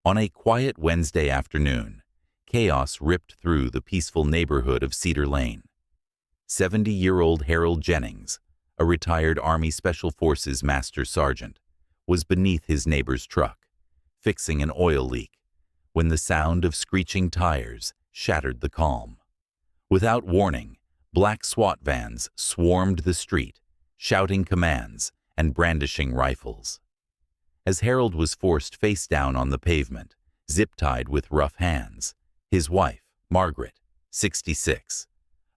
On a quiet Wednesday afternoon, chaos ripped through the peaceful neighborhood of Cedar Lane. 70-year-old Harold Jennings, a retired Army Special Forces Master Sergeant, was beneath his neighbor's truck, fixing an oil leak, when the sound of screeching tires shattered the calm. Without warning, black SWAT vans swarmed the street, shouting commands and brandishing rifles. As Harold was forced face down on the pavement, zip-tied with rough hands, his wife, Margaret, 66,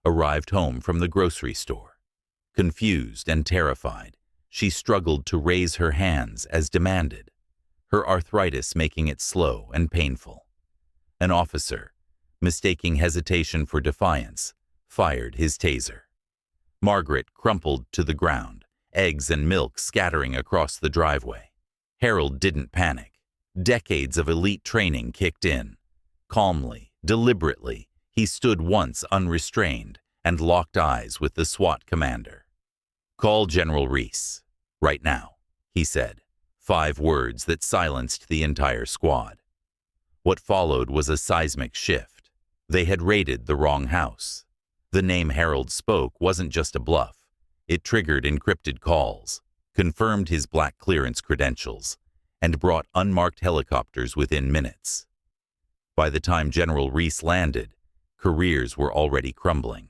arrived home from the grocery store. Confused and terrified, she struggled to raise her hands as demanded, her arthritis making it slow and painful. An officer, mistaking hesitation for defiance, fired his taser. Margaret crumpled to the ground, eggs and milk scattering across the driveway. Harold didn't panic. Decades of elite training kicked in. Calmly, deliberately, he stood once unrestrained and locked eyes with the SWAT commander. "Call General Reece, right now," he said, 5 words that silenced the entire squad. What followed was a seismic shift. They had raided the wrong house. The name Harold spoke wasn't just a bluff. It triggered encrypted calls, confirmed his black clearance credentials, and brought unmarked helicopters within minutes. By the time General Reece landed, careers were already crumbling.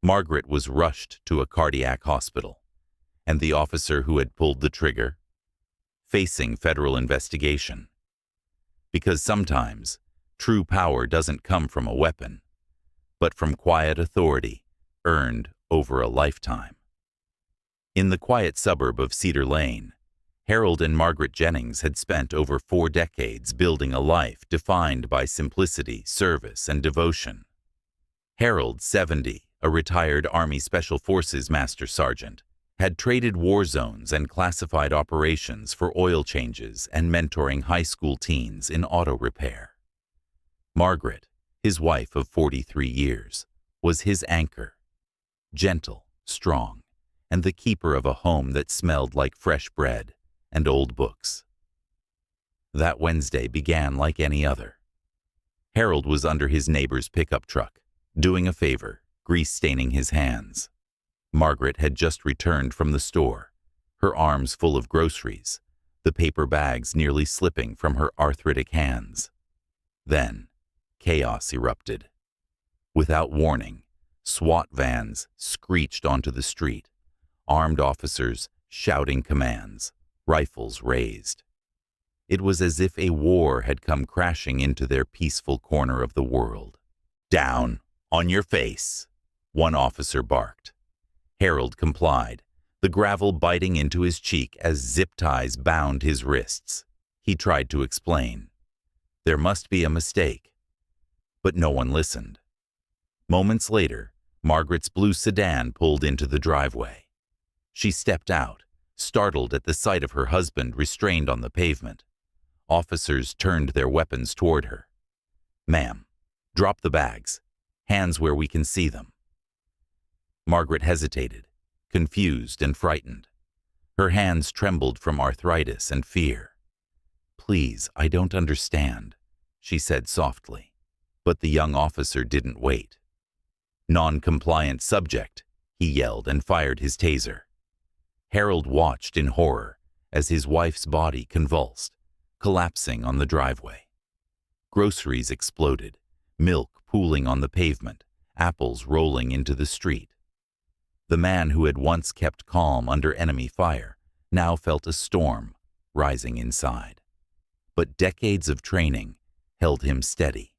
Margaret was rushed to a cardiac hospital, and the officer who had pulled the trigger, facing federal investigation. Because sometimes, true power doesn't come from a weapon, but from quiet authority earned over a lifetime. In the quiet suburb of Cedar Lane, Harold and Margaret Jennings had spent over 4 decades building a life defined by simplicity, service, and devotion. Harold, 70, a retired Army Special Forces Master Sergeant, had traded war zones and classified operations for oil changes and mentoring high school teens in auto repair. Margaret, his wife of 43 years, was his anchor, gentle, strong, and the keeper of a home that smelled like fresh bread and old books. That Wednesday began like any other. Harold was under his neighbor's pickup truck, doing a favor, grease-staining his hands. Margaret had just returned from the store, her arms full of groceries, the paper bags nearly slipping from her arthritic hands. Then, chaos erupted. Without warning, SWAT vans screeched onto the street, armed officers shouting commands, rifles raised. It was as if a war had come crashing into their peaceful corner of the world. "Down, on your face," one officer barked. Harold complied, the gravel biting into his cheek as zip ties bound his wrists. He tried to explain. There must be a mistake. But no one listened. Moments later, Margaret's blue sedan pulled into the driveway. She stepped out, startled at the sight of her husband restrained on the pavement. Officers turned their weapons toward her. "Ma'am, drop the bags. Hands where we can see them." Margaret hesitated, confused and frightened. Her hands trembled from arthritis and fear. "Please, I don't understand," she said softly. But the young officer didn't wait. "Non-compliant subject," he yelled and fired his taser. Harold watched in horror as his wife's body convulsed, collapsing on the driveway. Groceries exploded, milk pooling on the pavement, apples rolling into the street. The man who had once kept calm under enemy fire now felt a storm rising inside. But decades of training held him steady.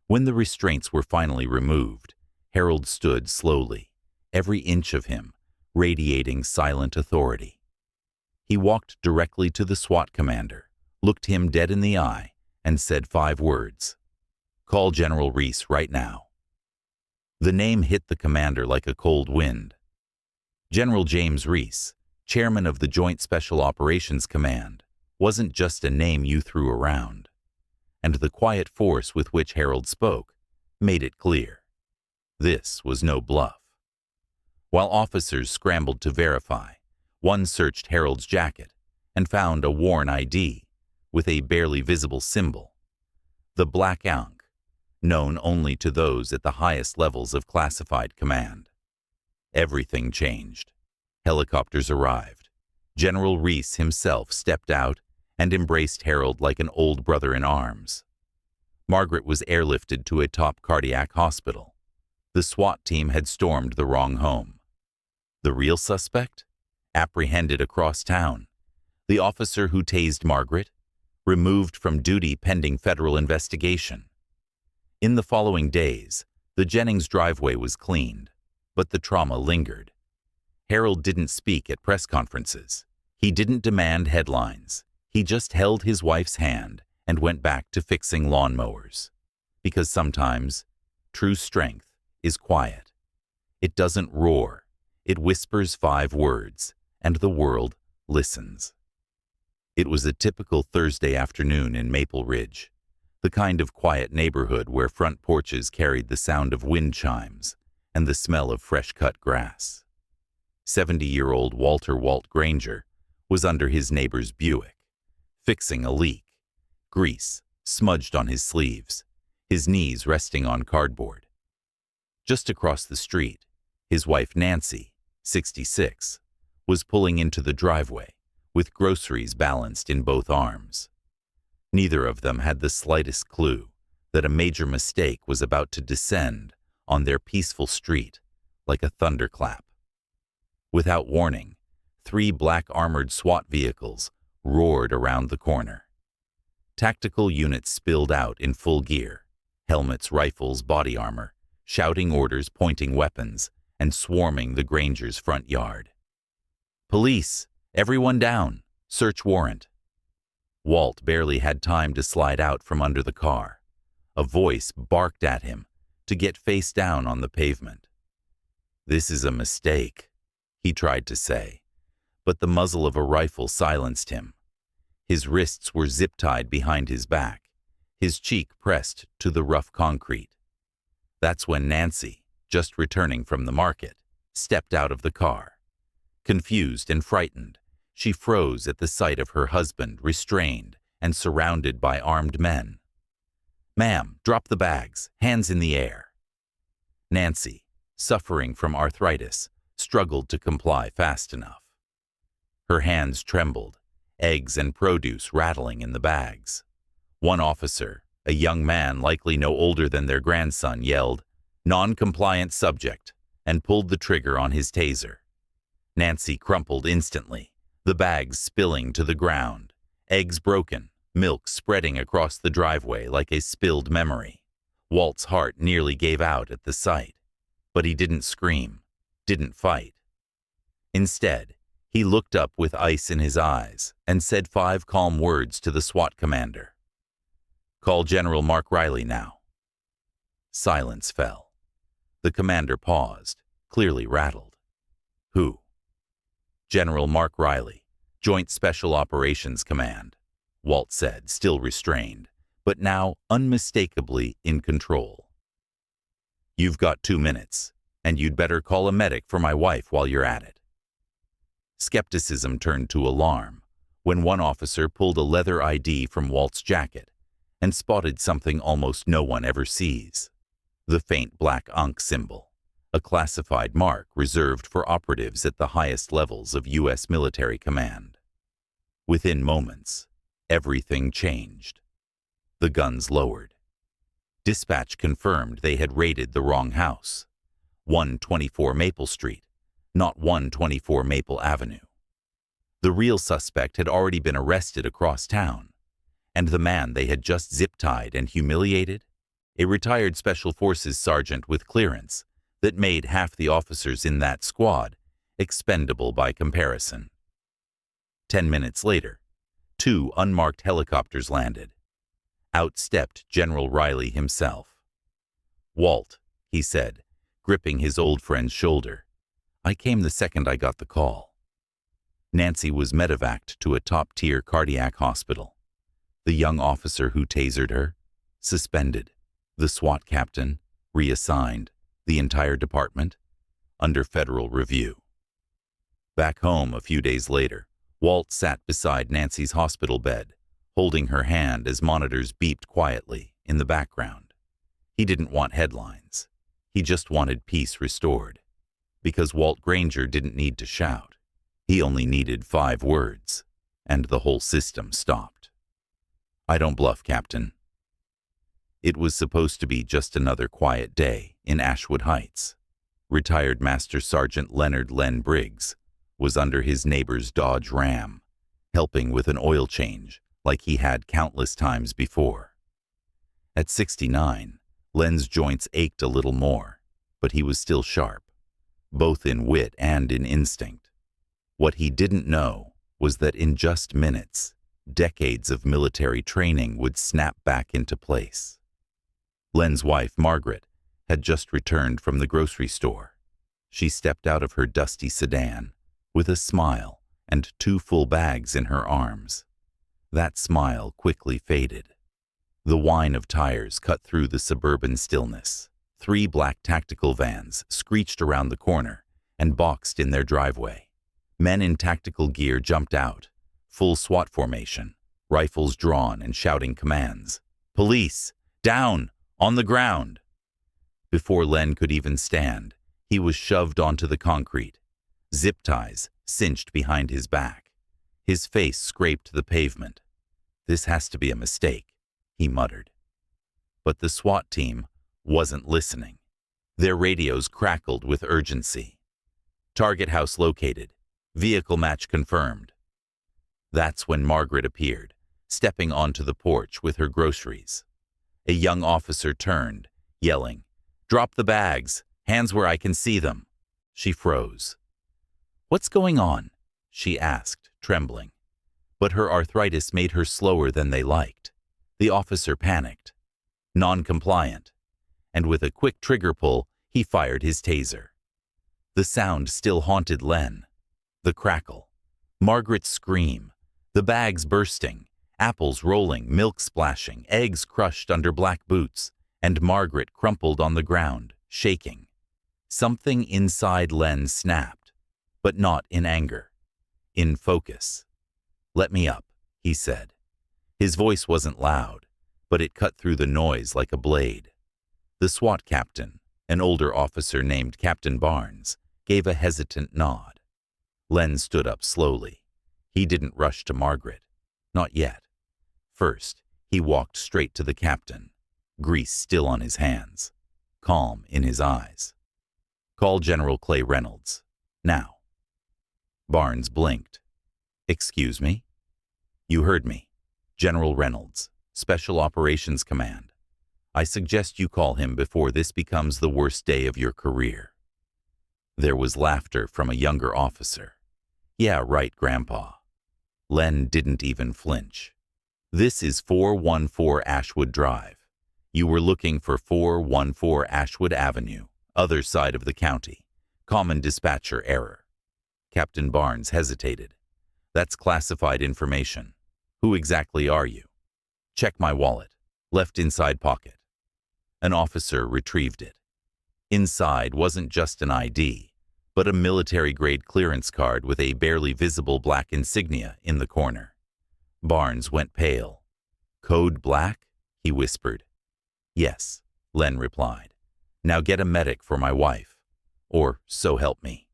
When the restraints were finally removed, Harold stood slowly, every inch of him radiating silent authority. He walked directly to the SWAT commander, looked him dead in the eye, and said 5 words. "Call General Reece right now." The name hit the commander like a cold wind. General James Reece, chairman of the Joint Special Operations Command, wasn't just a name you threw around. And the quiet force with which Harold spoke made it clear. This was no bluff. While officers scrambled to verify, one searched Harold's jacket and found a worn ID, with a barely visible symbol. The black ink, known only to those at the highest levels of classified command. Everything changed. Helicopters arrived. General Reece himself stepped out and embraced Harold like an old brother in arms. Margaret was airlifted to a top cardiac hospital. The SWAT team had stormed the wrong home. The real suspect? Apprehended across town. The officer who tased Margaret? Removed from duty pending federal investigation. In the following days, the Jennings driveway was cleaned, but the trauma lingered. Harold didn't speak at press conferences. He didn't demand headlines. He just held his wife's hand and went back to fixing lawnmowers. Because sometimes, true strength is quiet. It doesn't roar. It whispers 5 words, and the world listens. It was a typical Thursday afternoon in Maple Ridge, the kind of quiet neighborhood where front porches carried the sound of wind chimes and the smell of fresh-cut grass. 70-year-old Walter Walt Granger was under his neighbor's Buick, fixing a leak, grease smudged on his sleeves, his knees resting on cardboard. Just across the street, his wife Nancy, 66, was pulling into the driveway with groceries balanced in both arms. Neither of them had the slightest clue that a major mistake was about to descend on their peaceful street like a thunderclap. Without warning, 3 black armored SWAT vehicles roared around the corner. Tactical units spilled out in full gear, helmets, rifles, body armor, shouting orders, pointing weapons, and swarming the Granger's front yard. "Police! Everyone down! Search warrant!" Walt barely had time to slide out from under the car. A voice barked at him to get face down on the pavement. "This is a mistake," he tried to say, but the muzzle of a rifle silenced him. His wrists were zip-tied behind his back, his cheek pressed to the rough concrete. That's when Nancy, just returning from the market, stepped out of the car. Confused and frightened, she froze at the sight of her husband restrained and surrounded by armed men. "Ma'am, drop the bags, hands in the air." Nancy, suffering from arthritis, struggled to comply fast enough. Her hands trembled, eggs and produce rattling in the bags. One officer, a young man likely no older than their grandson, yelled, "Non-compliant subject," and pulled the trigger on his taser. Nancy crumpled instantly, the bags spilling to the ground, eggs broken, milk spreading across the driveway like a spilled memory. Walt's heart nearly gave out at the sight, but he didn't scream, didn't fight. Instead, he looked up with ice in his eyes and said 5 calm words to the SWAT commander. "Call General Mark Riley now." Silence fell. The commander paused, clearly rattled. "Who?" "General Mark Riley, Joint Special Operations Command," Walt said, still restrained, but now unmistakably in control. "You've got 2 minutes, and you'd better call a medic for my wife while you're at it." Skepticism turned to alarm when one officer pulled a leather ID from Walt's jacket and spotted something almost no one ever sees: the faint black ink symbol, a classified mark reserved for operatives at the highest levels of U.S. military command. Within moments, everything changed. The guns lowered. Dispatch confirmed they had raided the wrong house, 124 Maple Street, not 124 Maple Avenue. The real suspect had already been arrested across town, and the man they had just zip-tied and humiliated, a retired Special Forces sergeant with clearance that made half the officers in that squad expendable by comparison. 10 minutes later, 2 unmarked helicopters landed. Out stepped General Riley himself. "Walt," he said, gripping his old friend's shoulder, "I came the second I got the call." Nancy was medevaced to a top-tier cardiac hospital. The young officer who tasered her, suspended. The SWAT captain, reassigned. The entire department, under federal review. Back home a few days later, Walt sat beside Nancy's hospital bed, holding her hand as monitors beeped quietly in the background. He didn't want headlines. He just wanted peace restored. Because Walt Granger didn't need to shout. He only needed 5 words, and the whole system stopped. "I don't bluff, Captain." It was supposed to be just another quiet day in Ashwood Heights. Retired Master Sergeant Leonard Len Briggs was under his neighbor's Dodge Ram, helping with an oil change like he had countless times before. At 69, Len's joints ached a little more, but he was still sharp, both in wit and in instinct. What he didn't know was that in just minutes, decades of military training would snap back into place. Len's wife, Margaret, had just returned from the grocery store. She stepped out of her dusty sedan with a smile and 2 full bags in her arms. That smile quickly faded. The whine of tires cut through the suburban stillness. 3 black tactical vans screeched around the corner and boxed in their driveway. Men in tactical gear jumped out, full SWAT formation, rifles drawn and shouting commands. "Police! Down! On the ground!" Before Len could even stand, he was shoved onto the concrete, zip ties cinched behind his back. His face scraped the pavement. "This has to be a mistake," he muttered. But the SWAT team wasn't listening. Their radios crackled with urgency. "Target house located. Vehicle match confirmed." That's when Margaret appeared, stepping onto the porch with her groceries. A young officer turned, yelling, "Drop the bags! Hands where I can see them!" She froze. "What's going on?" she asked, trembling. But her arthritis made her slower than they liked. The officer panicked. Non-compliant. And with a quick trigger pull, he fired his taser. The sound still haunted Len. The crackle. Margaret's scream. The bags bursting. Apples rolling, milk splashing, eggs crushed under black boots, and Margaret crumpled on the ground, shaking. Something inside Len snapped, but not in anger. In focus. "Let me up," he said. His voice wasn't loud, but it cut through the noise like a blade. The SWAT captain, an older officer named Captain Barnes, gave a hesitant nod. Len stood up slowly. He didn't rush to Margaret. Not yet. First, he walked straight to the captain, grease still on his hands, calm in his eyes. "Call General Clay Reynolds. Now." Barnes blinked. "Excuse me?" "You heard me. General Reynolds, Special Operations Command. I suggest you call him before this becomes the worst day of your career." There was laughter from a younger officer. "Yeah, right, Grandpa." Len didn't even flinch. "This is 414 Ashwood Drive. You were looking for 414 Ashwood Avenue, other side of the county. Common dispatcher error." Captain Barnes hesitated. "That's classified information. Who exactly are you?" "Check my wallet. Left inside pocket." An officer retrieved it. Inside wasn't just an ID, but a military-grade clearance card with a barely visible black insignia in the corner. Barnes went pale. "Code black?" he whispered. "Yes," Len replied. "Now get a medic for my wife. Or so help me."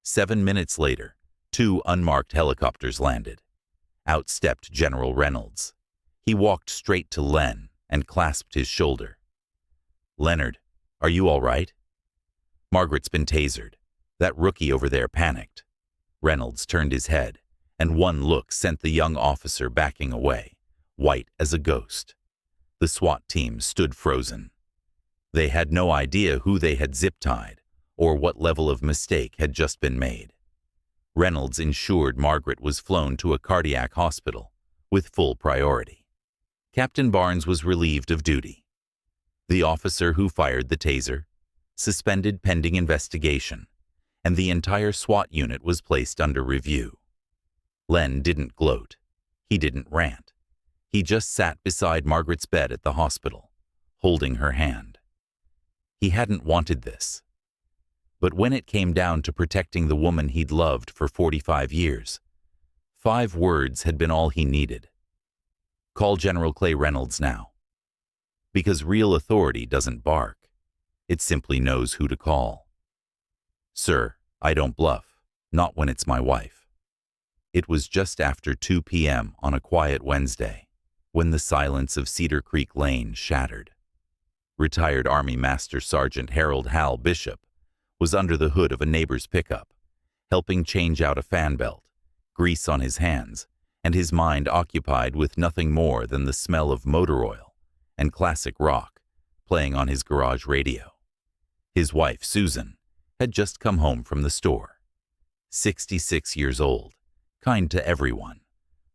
7 minutes later, 2 unmarked helicopters landed. Out stepped General Reynolds. He walked straight to Len and clasped his shoulder. "Leonard, are you all right?" "Margaret's been tasered. That rookie over there panicked." Reynolds turned his head, and one look sent the young officer backing away, white as a ghost. The SWAT team stood frozen. They had no idea who they had zip-tied or what level of mistake had just been made. Reynolds ensured Margaret was flown to a cardiac hospital with full priority. Captain Barnes was relieved of duty. The officer who fired the taser, suspended pending investigation, and the entire SWAT unit was placed under review. Len didn't gloat. He didn't rant. He just sat beside Margaret's bed at the hospital, holding her hand. He hadn't wanted this. But when it came down to protecting the woman he'd loved for 45 years, 5 words had been all he needed. Call General Clay Reynolds now. Because real authority doesn't bark. It simply knows who to call. Sir, I don't bluff, not when it's my wife. It was just after 2 p.m. on a quiet Wednesday, when the silence of Cedar Creek Lane shattered. Retired Army Master Sergeant Harold Hal Bishop was under the hood of a neighbor's pickup, helping change out a fan belt, grease on his hands, and his mind occupied with nothing more than the smell of motor oil and classic rock playing on his garage radio. His wife, Susan, had just come home from the store. 66 years old, kind to everyone,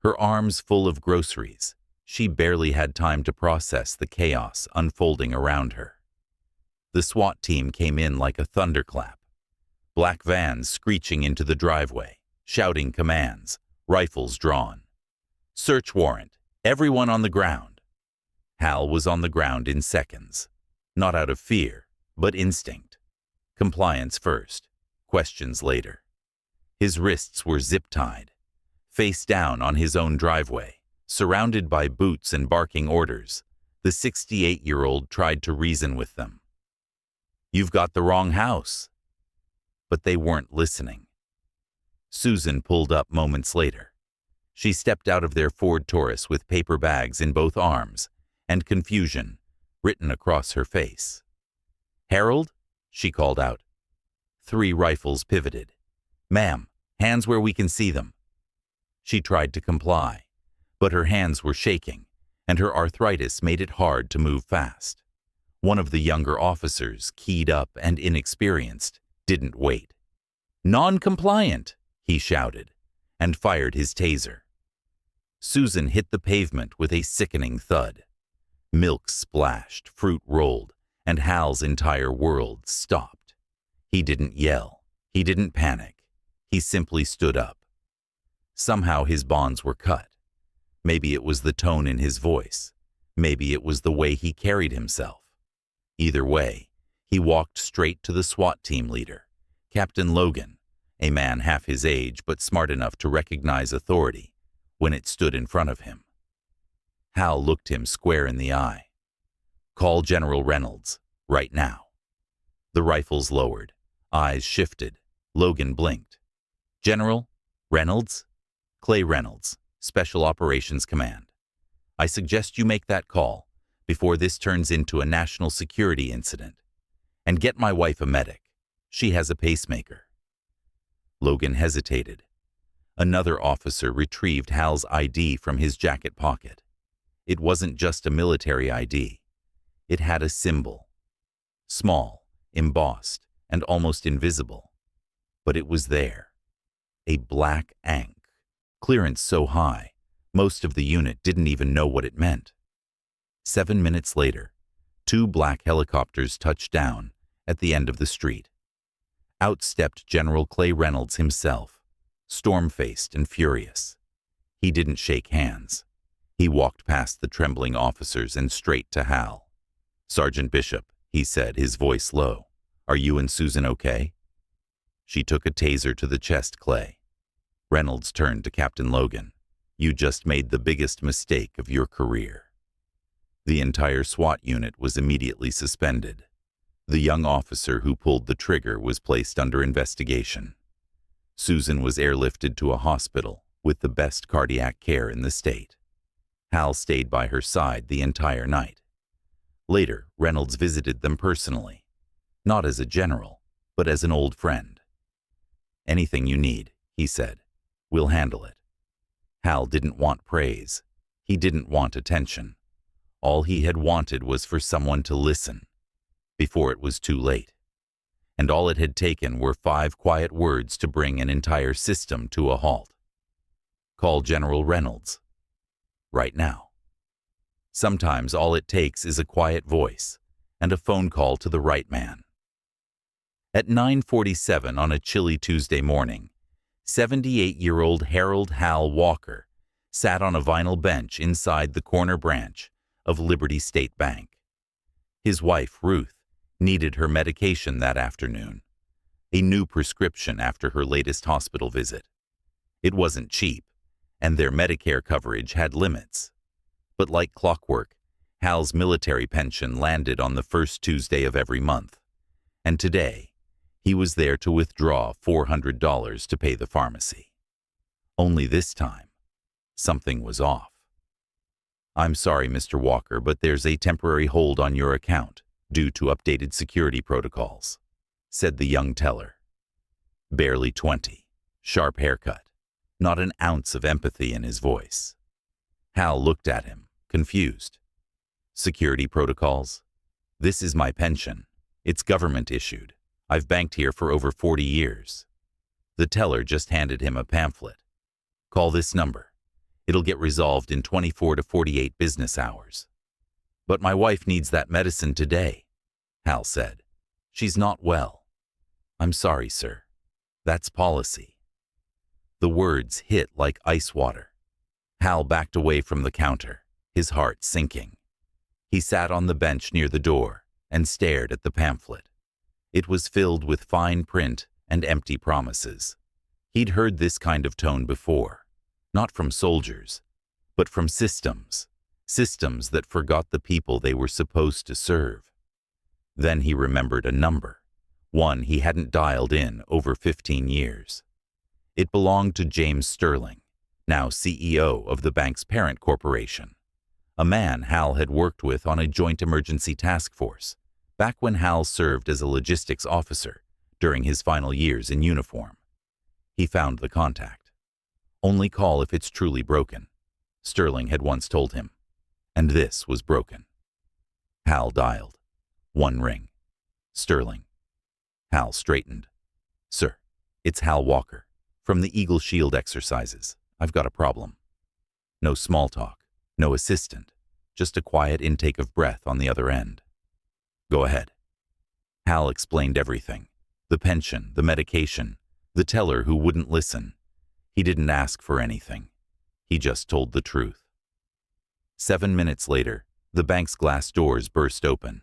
her arms full of groceries. She barely had time to process the chaos unfolding around her. The SWAT team came in like a thunderclap. Black vans screeching into the driveway, shouting commands, rifles drawn. Search warrant, everyone on the ground. Hal was on the ground in seconds, not out of fear, but instinct. Compliance first, questions later. His wrists were zip-tied, face down on his own driveway. Surrounded by boots and barking orders, the 68-year-old tried to reason with them. You've got the wrong house. But they weren't listening. Susan pulled up moments later. She stepped out of their Ford Taurus with paper bags in both arms and confusion written across her face. Harold? She called out. 3 rifles pivoted. Ma'am, hands where we can see them. She tried to comply, but her hands were shaking, and her arthritis made it hard to move fast. One of the younger officers, keyed up and inexperienced, didn't wait. Non-compliant, he shouted, and fired his taser. Susan hit the pavement with a sickening thud. Milk splashed, fruit rolled, and Hal's entire world stopped. He didn't yell. He didn't panic. He simply stood up. Somehow his bonds were cut. Maybe it was the tone in his voice. Maybe it was the way he carried himself. Either way, he walked straight to the SWAT team leader, Captain Logan, a man half his age but smart enough to recognize authority when it stood in front of him. Hal looked him square in the eye. Call General Reynolds, right now. The rifles lowered, eyes shifted. Logan blinked. General? Reynolds? Clay Reynolds, Special Operations Command. I suggest you make that call before this turns into a national security incident. And get my wife a medic. She has a pacemaker. Logan hesitated. Another officer retrieved Hal's ID from his jacket pocket. It wasn't just a military ID. It had a symbol. Small, embossed, and almost invisible. But it was there. A black ankh. Clearance so high, most of the unit didn't even know what it meant. 7 minutes later, 2 black helicopters touched down at the end of the street. Out stepped General Clay Reynolds himself, storm-faced and furious. He didn't shake hands. He walked past the trembling officers and straight to Hal. Sergeant Bishop, he said, his voice low, are you and Susan okay? She took a taser to the chest, Clay. Reynolds turned to Captain Logan. You just made the biggest mistake of your career. The entire SWAT unit was immediately suspended. The young officer who pulled the trigger was placed under investigation. Susan was airlifted to a hospital with the best cardiac care in the state. Hal stayed by her side the entire night. Later, Reynolds visited them personally, not as a general, but as an old friend. Anything you need, he said. We'll handle it. Hal didn't want praise. He didn't want attention. All he had wanted was for someone to listen, before it was too late. And all it had taken were 5 quiet words to bring an entire system to a halt. Call General Reynolds. Right now. Sometimes all it takes is a quiet voice and a phone call to the right man. At 9:47 on a chilly Tuesday morning, 78-year-old Harold Hal Walker sat on a vinyl bench inside the corner branch of Liberty State Bank. His wife, Ruth, needed her medication that afternoon, a new prescription after her latest hospital visit. It wasn't cheap, and their Medicare coverage had limits. But like clockwork, Hal's military pension landed on the first Tuesday of every month. And today, he was there to withdraw $400 to pay the pharmacy. Only this time, something was off. "I'm sorry, Mr. Walker, but there's a temporary hold on your account due to updated security protocols," said the young teller. Barely 20, sharp haircut, not an ounce of empathy in his voice. Hal looked at him, confused. "Security protocols? This is my pension. It's government issued. I've banked here for over 40 years. The teller just handed him a pamphlet. "Call this number. It'll get resolved in 24 to 48 business hours." "But my wife needs that medicine today," Hal said. "She's not well." "I'm sorry, sir. That's policy." The words hit like ice water. Hal backed away from the counter, his heart sinking. He sat on the bench near the door and stared at the pamphlet. It was filled with fine print and empty promises. He'd heard this kind of tone before, not from soldiers, but from systems that forgot the people they were supposed to serve. Then he remembered a number, one he hadn't dialed in over 15 years. It belonged to James Sterling, now CEO of the bank's parent corporation, a man Hal had worked with on a joint emergency task force, back when Hal served as a logistics officer during his final years in uniform. He found the contact. "Only call if it's truly broken," Sterling had once told him. And this was broken. Hal dialed. One ring. Sterling. Hal straightened. "Sir, it's Hal Walker, from the Eagle Shield exercises. I've got a problem." No small talk, no assistant, just a quiet intake of breath on the other end. "Go ahead." Hal explained everything. The pension, the medication, the teller who wouldn't listen. He didn't ask for anything. He just told the truth. 7 minutes later, the bank's glass doors burst open.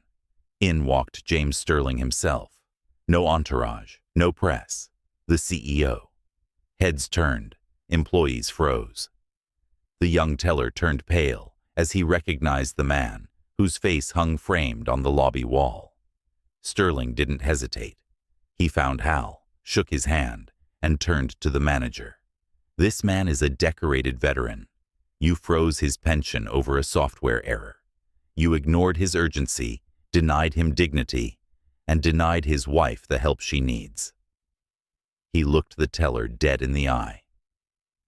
In walked James Sterling himself. No entourage, no press. The CEO. Heads turned, employees froze. The young teller turned pale as he recognized the man, whose face hung framed on the lobby wall. Sterling didn't hesitate. He found Hal, shook his hand, and turned to the manager. "This man is a decorated veteran. You froze his pension over a software error. You ignored his urgency, denied him dignity, and denied his wife the help she needs." He looked the teller dead in the eye.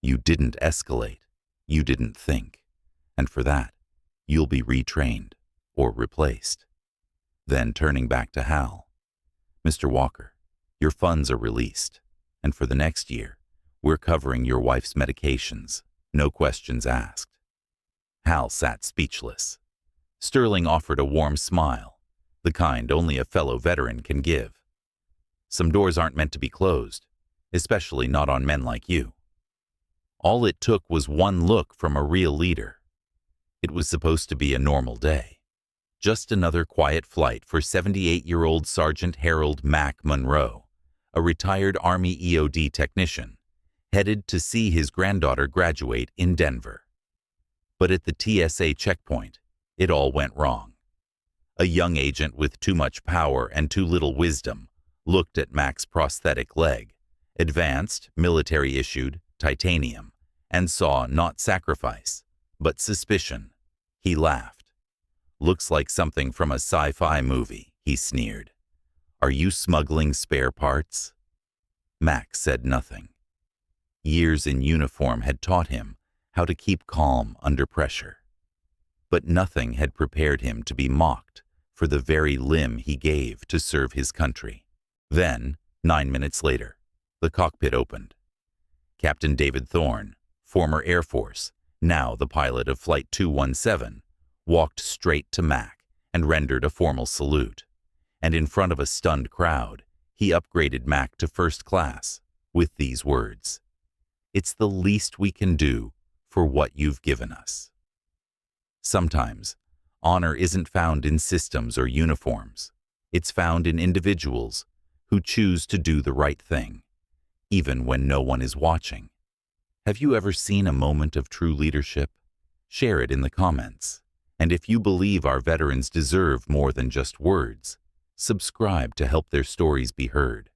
"You didn't escalate. You didn't think. And for that, you'll be retrained or replaced." Then turning back to Hal, "Mr. Walker, your funds are released, and for the next year, we're covering your wife's medications, no questions asked." Hal sat speechless. Sterling offered a warm smile, the kind only a fellow veteran can give. "Some doors aren't meant to be closed, especially not on men like you." All it took was one look from a real leader. It was supposed to be a normal day. Just another quiet flight for 78-year-old Sergeant Harold Mac Monroe, a retired Army EOD technician, headed to see his granddaughter graduate in Denver. But at the TSA checkpoint, it all went wrong. A young agent with too much power and too little wisdom looked at Mac's prosthetic leg, advanced, military-issued, titanium, and saw not sacrifice, but suspicion. He laughed. "Looks like something from a sci-fi movie," he sneered. "Are you smuggling spare parts?" Mac said nothing. Years in uniform had taught him how to keep calm under pressure. But nothing had prepared him to be mocked for the very limb he gave to serve his country. Then, 9 minutes later, the cockpit opened. Captain David Thorne, former Air Force, now the pilot of Flight 217, walked straight to Mac and rendered a formal salute. And in front of a stunned crowd, he upgraded Mac to first class with these words, "It's the least we can do for what you've given us." Sometimes, honor isn't found in systems or uniforms. It's found in individuals who choose to do the right thing, even when no one is watching. Have you ever seen a moment of true leadership? Share it in the comments. And if you believe our veterans deserve more than just words, subscribe to help their stories be heard.